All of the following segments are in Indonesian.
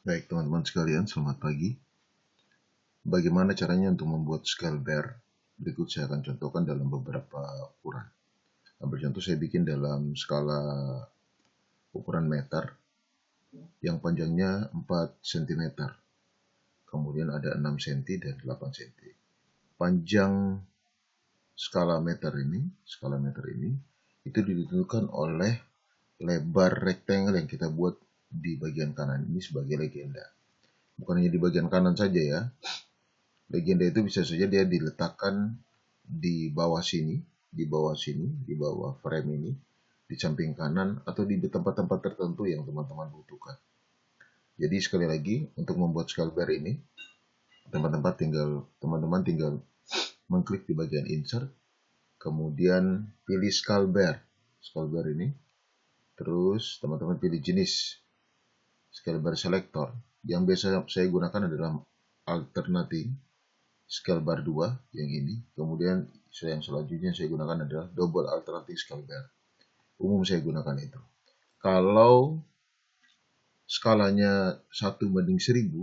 Baik teman-teman sekalian, selamat pagi. Bagaimana caranya untuk membuat scale bar? Berikut saya akan contohkan dalam beberapa ukuran. Ambil contoh, saya bikin dalam skala ukuran meter yang panjangnya 4 cm. Kemudian ada 6 cm dan 8 cm. Panjang skala meter ini itu ditentukan oleh lebar rectangle yang kita buat di bagian kanan ini sebagai legenda. Bukan hanya di bagian kanan saja ya. Legenda itu bisa saja dia diletakkan di bawah sini, di bawah frame ini, di samping kanan, atau di tempat-tempat tertentu yang teman-teman butuhkan. Jadi sekali lagi, untuk membuat scale bar ini, teman-teman tinggal mengklik di bagian insert, kemudian pilih scale bar ini, terus teman-teman pilih jenis scale bar selector. Yang biasa saya gunakan adalah alternating scale bar 2 yang ini. Kemudian yang selanjutnya saya gunakan adalah double alternating scale bar. Umum saya gunakan itu. Kalau skalanya 1:1000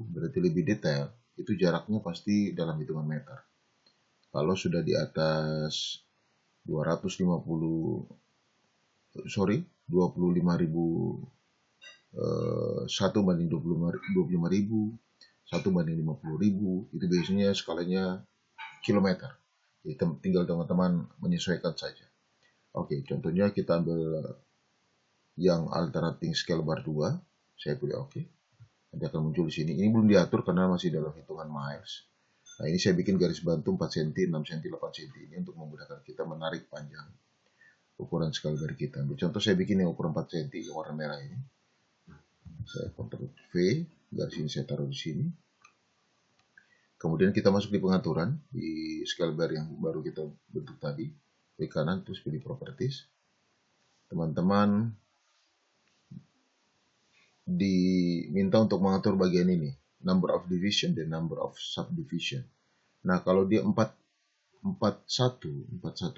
berarti lebih detail, itu jaraknya pasti dalam hitungan meter. Kalau sudah di atas 25.000 1:25.000, 1:50.000, itu biasanya skalanya kilometer. Jadi tinggal teman-teman menyesuaikan saja. Oke, contohnya kita ambil yang alternating scale bar 2. Saya pilih oke. Nanti akan muncul di sini. Ini belum diatur karena masih dalam hitungan miles. Nah, ini saya bikin garis bantu 4 cm, 6 cm, 8 cm ini untuk memudahkan kita menarik panjang ukuran scale bar kita. Ambil contoh, saya bikin yang ukuran 4 cm yang warna merah ini. Saya Ctrl V, garis ini saya taruh di sini. Kemudian kita masuk di pengaturan di scale bar yang baru kita bentuk tadi. Klik kanan terus pilih properties. Teman-teman diminta untuk mengatur bagian ini, number of division dan number of subdivision. Nah, kalau dia 41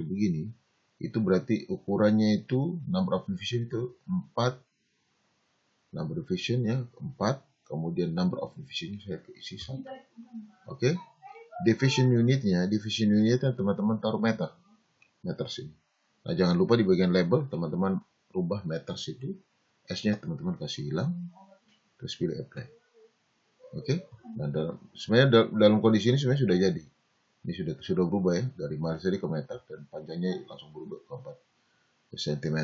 begini, itu berarti ukurannya itu number of division itu 4, number of division ya 4, kemudian number of division saya isi 1. Oke. Division unitnya teman-teman taruh meter sini. Nah, jangan lupa di bagian label teman-teman rubah meter situ, S-nya teman-teman kasih hilang, terus pilih apply. Oke. Nah, sebenarnya dalam kondisi ini sebenarnya sudah jadi. Ini sudah berubah ya, dari miles tadi ke meter, dan panjangnya langsung berubah ke 4 cm.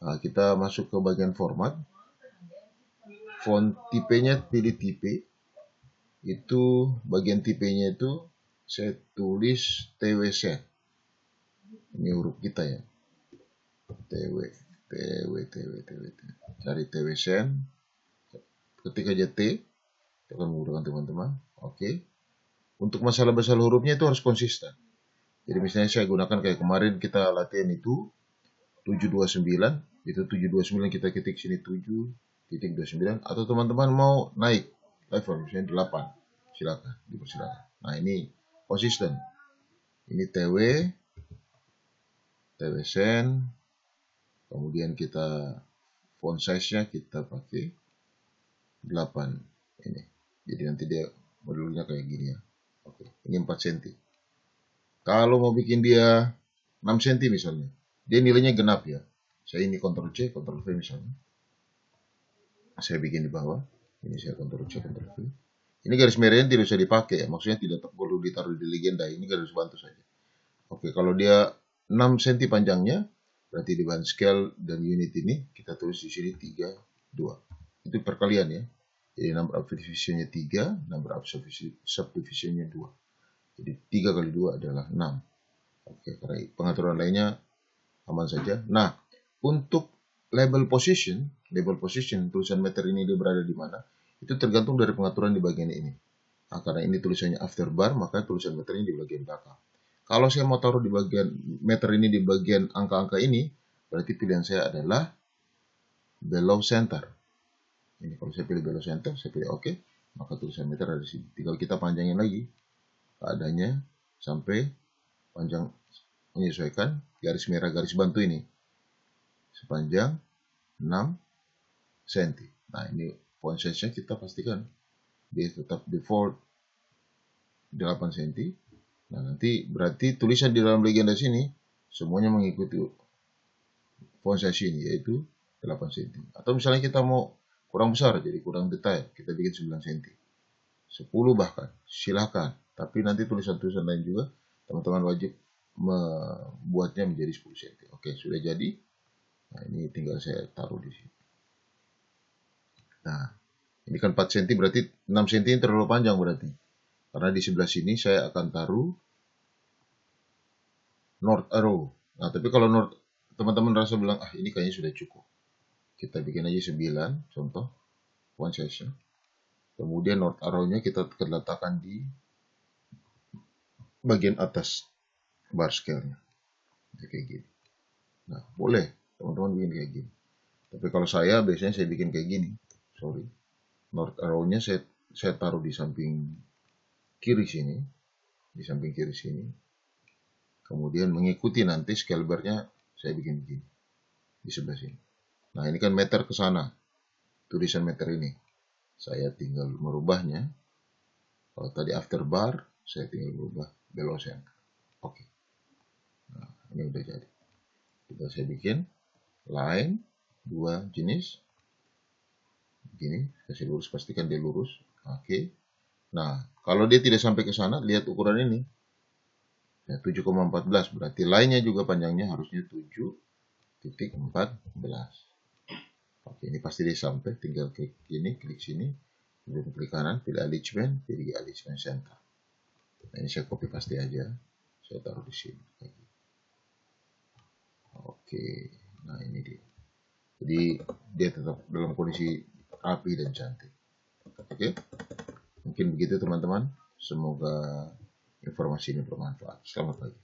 Nah, kita masuk ke bagian format. Font tipenya pilih tipe. Itu bagian tipenya itu saya tulis TWC. Ini huruf kita ya. TW. Cari TWC. Ketik aja T. Itu akan memudahkan teman-teman. Oke. Untuk masalah besar hurufnya itu harus konsisten. Jadi misalnya saya gunakan kayak kemarin kita latihan itu 729. Itu 729 kita ketik sini 7.29. Atau teman-teman mau naik level misalnya 8. Silakan, dipersilakan. Nah, ini konsisten. Ini TW sen. Kemudian kita font size-nya kita pakai 8 ini. Jadi nanti dia modelnya kayak gini ya. Oke, ini 4 cm. Kalau mau bikin dia 6 cm misalnya, dia nilainya genap ya. Saya ini Ctrl C, Ctrl V misalnya. Saya bikin di bawah. Ini saya Ctrl C, Ctrl V. Ini garis merahnya tidak usah dipakai ya. Maksudnya tidak perlu ditaruh di legenda. Ini garis bantu saja. Oke, kalau dia 6 cm panjangnya, berarti di bahan scale dan unit ini kita tulis di sini 3, 2. Itu perkalian ya. Jadi number of division-nya 3, number of subdivision-nya 2. Jadi 3 kali 2 adalah 6. Oke, karena pengaturan lainnya aman saja. Nah, untuk label position tulisan meter ini dia berada di mana, itu tergantung dari pengaturan di bagian ini. Nah, karena ini tulisannya after bar, maka tulisan meter ini di bagian belakang. Kalau saya mau taruh di bagian meter ini di bagian angka-angka ini, berarti pilihan saya adalah below center. Ini kalau saya pilih below center, saya pilih oke, maka tulisan meter ada di sini. Tinggal kita panjangin lagi keadaannya sampai panjang menyesuaikan garis merah garis bantu ini sepanjang 6 cm. Nah, ini font size-nya kita pastikan dia tetap default 8 cm. Nah, nanti berarti tulisan di dalam legenda sini semuanya mengikuti font size ini, yaitu 8 cm. Atau misalnya kita mau kurang besar, jadi kurang detail, kita bikin 9 cm. 10 bahkan, silahkan. Tapi nanti tulisan-tulisan lain juga, teman-teman wajib membuatnya menjadi 10 cm. Oke, sudah jadi. Nah, ini tinggal saya taruh di sini. Nah, ini kan 4 cm, berarti 6 cm terlalu panjang berarti. Karena di sebelah sini saya akan taruh north arrow. Nah, tapi kalau teman-teman rasa bilang, ini kayaknya sudah cukup. Kita bikin aja 9, contoh, font size-nya. Kemudian north arrow-nya kita letakkan di bagian atas bar scale-nya. Kayak gini. Nah, boleh teman-teman bikin kayak gini. Tapi kalau biasanya saya bikin kayak gini. Sorry. North arrow-nya saya taruh di samping kiri sini. Di samping kiri sini. Kemudian mengikuti nanti scale bar-nya saya bikin begini. Di sebelah sini. Nah, ini kan meter ke sana. Tulisan meter ini. Saya tinggal merubahnya. Kalau tadi after bar, saya tinggal merubah below center. Oke. Nah, ini udah jadi. Kita saya bikin line 2 jenis. Begini, kasih lurus, pastikan dia lurus. Oke. Nah, kalau dia tidak sampai ke sana, lihat ukuran ini. Ya, 7,14 berarti line-nya juga panjangnya harusnya 7,14. Oke, ini pasti dia sampai, tinggal klik ini, klik sini, kemudian klik kanan, pilih alignment, pilih alignment center. Nah, ini saya copy paste aja, saya taruh di sini. Oke, nah ini dia. Jadi dia tetap dalam kondisi rapi dan cantik. Oke, mungkin begitu teman-teman. Semoga informasi ini bermanfaat. Selamat pagi.